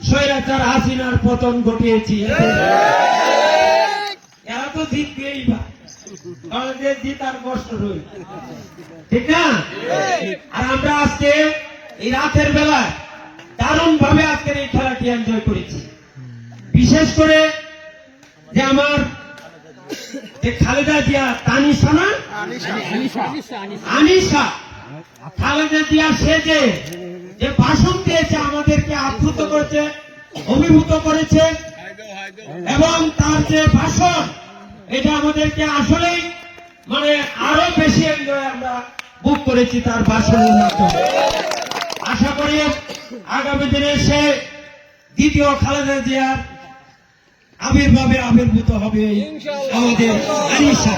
স্বৈরাচার হাসিনার পতন ঘটিয়েছি। এরা তো জিতবেই বা বাংলাদেশ জিতার কষ্ট রই, ঠিক না? আর আমরা আজকে এই রাতের বেলায় দারুণ ভাবে আজকের এই খেলাটি এনজয় করেছি। বিশেষ করে যে আমার যে খালেদা জিয়া, তানিশা না আনিশা, খালেদা জিয়া সে যে ভাষণ দিয়েছে, আমাদেরকে আপ্লুত করেছে, অভিভূত করেছে, এবং তার যে ভাষণ, এটা আমাদেরকে আসলেই মানে আরো বেশি এনজয় আমরা বুক করেছি তার ভাষণের মাধ্যমে। আশা করি আগামী দিনে সে দ্বিতীয় খালেদা জিয়ার আবির্ভাবে আবির্ভূত হবে আমাদের আনিশা।